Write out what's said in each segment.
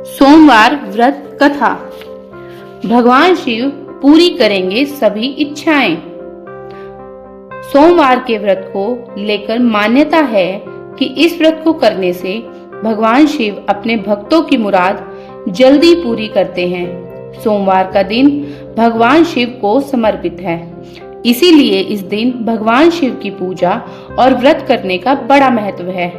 सोमवार व्रत कथा। भगवान शिव पूरी करेंगे सभी इच्छाएं। सोमवार के व्रत को लेकर मान्यता है कि इस व्रत को करने से भगवान शिव अपने भक्तों की मुराद जल्दी पूरी करते हैं। सोमवार का दिन भगवान शिव को समर्पित है, इसीलिए इस दिन भगवान शिव की पूजा और व्रत करने का बड़ा महत्व है।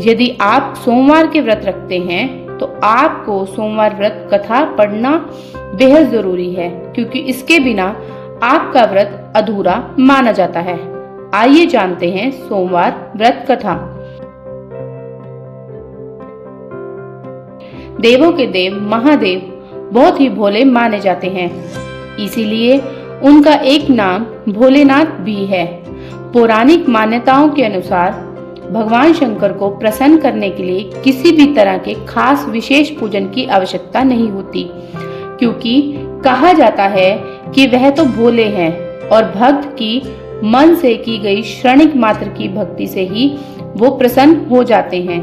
यदि आप सोमवार के व्रत रखते हैं तो आपको सोमवार व्रत कथा पढ़ना बेहद जरूरी है, क्योंकि इसके बिना आपका व्रत अधूरा माना जाता है। आइए जानते हैं सोमवार व्रत कथा। देवों के देव महादेव बहुत ही भोले माने जाते हैं, इसीलिए उनका एक नाम भोलेनाथ भी है। पौराणिक मान्यताओं के अनुसार भगवान शंकर को प्रसन्न करने के लिए किसी भी तरह के खास विशेष पूजन की आवश्यकता नहीं होती, क्योंकि कहा जाता है कि वह तो भोले हैं और भक्त की मन से की गई क्षणिक मात्र की भक्ति से ही वो प्रसन्न हो जाते हैं।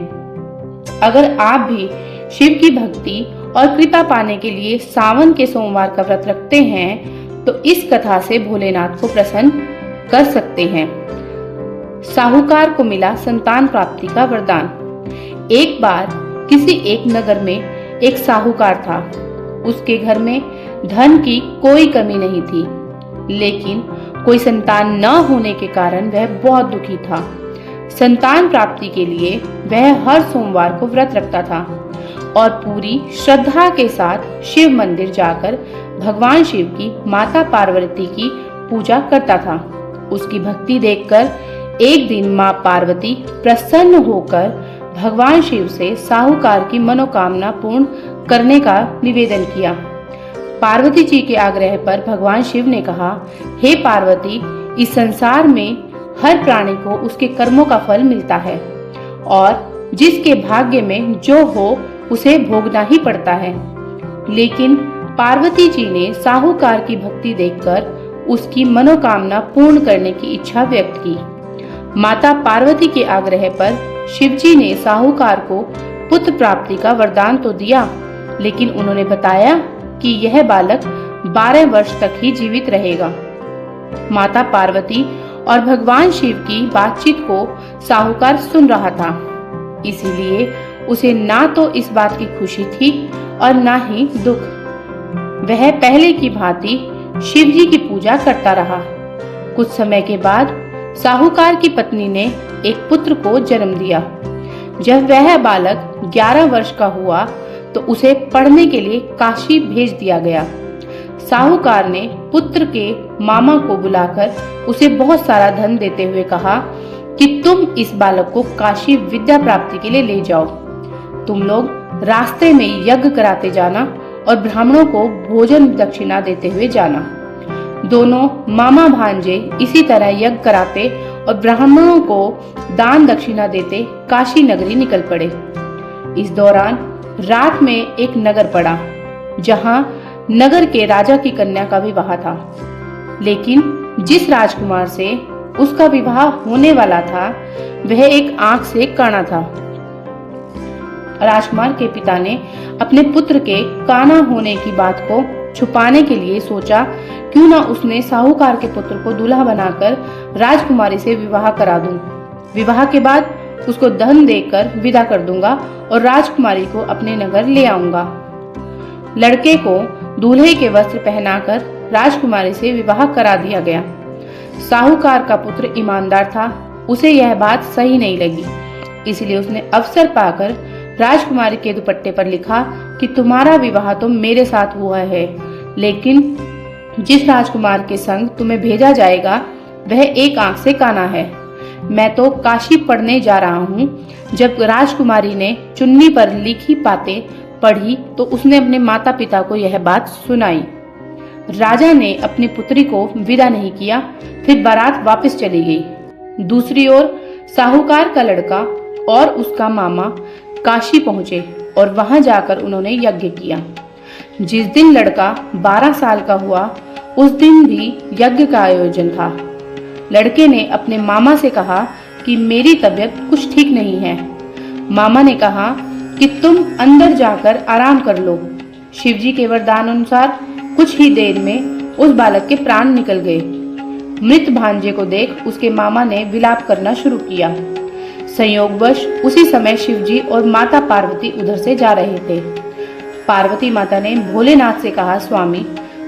अगर आप भी शिव की भक्ति और कृपा पाने के लिए सावन के सोमवार का व्रत रखते हैं तो इस कथा से भोलेनाथ को प्रसन्न कर सकते हैं। साहूकार को मिला संतान प्राप्ति का वरदान। एक बार किसी एक नगर में एक साहूकार था। उसके घर में धन की कोई कमी नहीं थी, लेकिन कोई संतान न होने के कारण वह बहुत दुखी था। संतान प्राप्ति के लिए वह हर सोमवार को व्रत रखता था और पूरी श्रद्धा के साथ शिव मंदिर जाकर भगवान शिव की माता पार्वती की पूजा करता था। उसकी भक्ति देखकर एक दिन माँ पार्वती प्रसन्न होकर भगवान शिव से साहूकार की मनोकामना पूर्ण करने का निवेदन किया। पार्वती जी के आग्रह पर भगवान शिव ने कहा, हे पार्वती, इस संसार में हर प्राणी को उसके कर्मों का फल मिलता है और जिसके भाग्य में जो हो उसे भोगना ही पड़ता है। लेकिन पार्वती जी ने साहूकार की भक्ति देखकर उसकी मनोकामना पूर्ण करने की इच्छा व्यक्त की। माता पार्वती के आग्रह पर शिवजी ने साहूकार को पुत्र प्राप्ति का वरदान तो दिया, लेकिन उन्होंने बताया कि यह बालक 12 वर्ष तक ही जीवित रहेगा। माता पार्वती और भगवान शिव की बातचीत को साहूकार सुन रहा था, इसीलिए उसे ना तो इस बात की खुशी थी और ना ही दुख। वह पहले की भांति शिवजी की पूजा करता रहा। कुछ समय के बाद साहूकार की पत्नी ने एक पुत्र को जन्म दिया। जब वह बालक 11 वर्ष का हुआ तो उसे पढ़ने के लिए काशी भेज दिया गया। साहूकार ने पुत्र के मामा को बुलाकर उसे बहुत सारा धन देते हुए कहा कि तुम इस बालक को काशी विद्या प्राप्ति के लिए ले जाओ। तुम लोग रास्ते में यज्ञ कराते जाना और ब्राह्मणों को भोजन दक्षिणा देते हुए जाना। दोनों मामा भांजे इसी तरह यज्ञ कराते और ब्राह्मणों को दान दक्षिणा देते काशी नगरी निकल पड़े। इस दौरान रात में एक नगर पड़ा, जहां नगर के राजा की कन्या का विवाह था। लेकिन जिस राजकुमार से उसका विवाह होने वाला था वह एक आंख से काना था। राजकुमार के पिता ने अपने पुत्र के काना होने की बात को छुपाने के लिए सोचा, क्यों ना उसने साहूकार के पुत्र को दूल्हा बनाकर राजकुमारी से विवाह करा दूं। विवाह के बाद उसको धन देकर विदा कर दूंगा और राजकुमारी को अपने नगर ले आऊंगा। लड़के को दूल्हे के वस्त्र पहनाकर राजकुमारी से विवाह करा दिया गया। साहूकार का पुत्र ईमानदार था, उसे यह बात सही नहीं लगी, इसलिए उसने अवसर पाकर राजकुमारी के दुपट्टे पर लिखा कि तुम्हारा विवाह तो मेरे साथ हुआ है, लेकिन जिस राजकुमार के संग तुम्हें भेजा जाएगा वह एक आंख से काना है। मैं तो काशी पढ़ने जा रहा हूँ। जब राजकुमारी ने चुन्नी पर लिखी बातें पढ़ी तो उसने अपने माता पिता को यह बात सुनाई। राजा ने अपनी पुत्री को विदा नहीं किया, फिर बारात वापस चली गई। दूसरी ओर साहूकार का लड़का और उसका मामा काशी पहुंचे और वहां जाकर उन्होंने यज्ञ किया। जिस दिन लड़का 12 साल का हुआ उस दिन भी यज्ञ का आयोजन था। लड़के ने अपने मामा से कहा कि मेरी तबीयत कुछ ठीक नहीं है। मामा ने कहा कि तुम अंदर जाकर आराम कर लो। शिव जी के वरदान अनुसार कुछ ही देर में उस बालक के प्राण निकल गए। मृत भांजे को देख उसके मामा ने विलाप करना शुरू किया। संयोगवश उसी समय शिवजी और माता पार्वती उधर से जा रहे थे। पार्वती माता ने भोलेनाथ से कहा, स्वामी,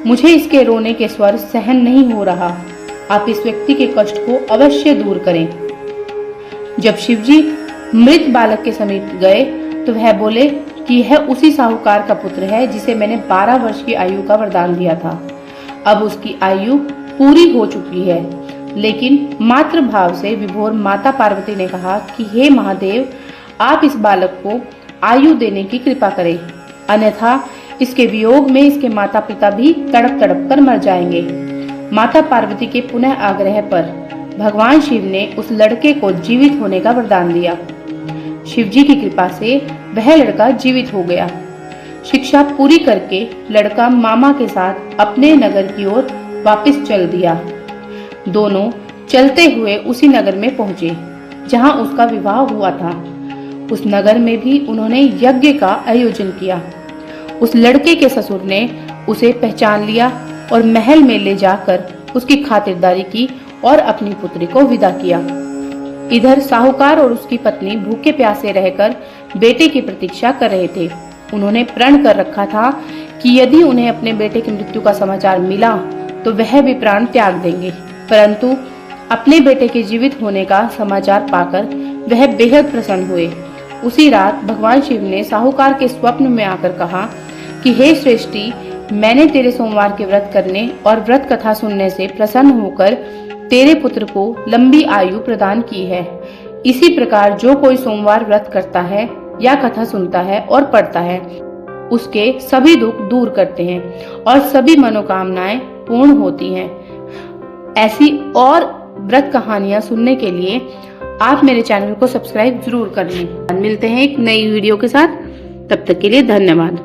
मुझे इसके रोने के स्वर सहन नहीं हो रहा, आप इस व्यक्ति के कष्ट को अवश्य दूर करें। जब शिवजी मृत बालक के समीप गए तो वह बोले कि यह उसी साहूकार का पुत्र है जिसे मैंने 12 वर्ष की आयु का वरदान दिया था। अब उसकी आयु पूरी हो चुकी है। लेकिन मातृ भाव से विभोर माता पार्वती ने कहा कि हे महादेव, आप इस बालक को आयु देने की कृपा करें, अन्यथा इसके वियोग में इसके माता पिता भी तड़प तड़प कर मर जाएंगे। माता पार्वती के पुनः आग्रह पर भगवान शिव ने उस लड़के को जीवित होने का वरदान दिया। शिव जी की कृपा से वह लड़का जीवित हो गया। शिक्षा पूरी करके लड़का मामा के साथ अपने नगर की ओर वापस चल दिया। दोनों चलते हुए उसी नगर में पहुंचे जहां उसका विवाह हुआ था। उस नगर में भी उन्होंने यज्ञ का आयोजन किया। उस लड़के के ससुर ने उसे पहचान लिया और महल में ले जाकर उसकी खातिरदारी की और अपनी पुत्री को विदा किया। इधर साहूकार और उसकी पत्नी भूखे प्यासे रहकर बेटे की प्रतीक्षा कर रहे थे। उन्होंने प्रण कर रखा था कि यदि उन्हें अपने बेटे की मृत्यु का समाचार मिला तो वह भी प्राण त्याग देंगे, परंतु अपने बेटे के जीवित होने का समाचार पाकर वह बेहद प्रसन्न हुए। उसी रात भगवान शिव ने साहूकार के स्वप्न में आकर कहा कि हे श्रेष्ठी, मैंने तेरे सोमवार के व्रत करने और व्रत कथा सुनने से प्रसन्न होकर तेरे पुत्र को लंबी आयु प्रदान की है। इसी प्रकार जो कोई सोमवार व्रत करता है या कथा सुनता है और पढ़ता है, उसके सभी दुख दूर करते हैं और सभी मनोकामनाएं पूर्ण होती हैं। ऐसी और व्रत कहानियां सुनने के लिए आप मेरे चैनल को सब्सक्राइब जरूर कर लें। मिलते हैं एक नई वीडियो के साथ, तब तक के लिए धन्यवाद।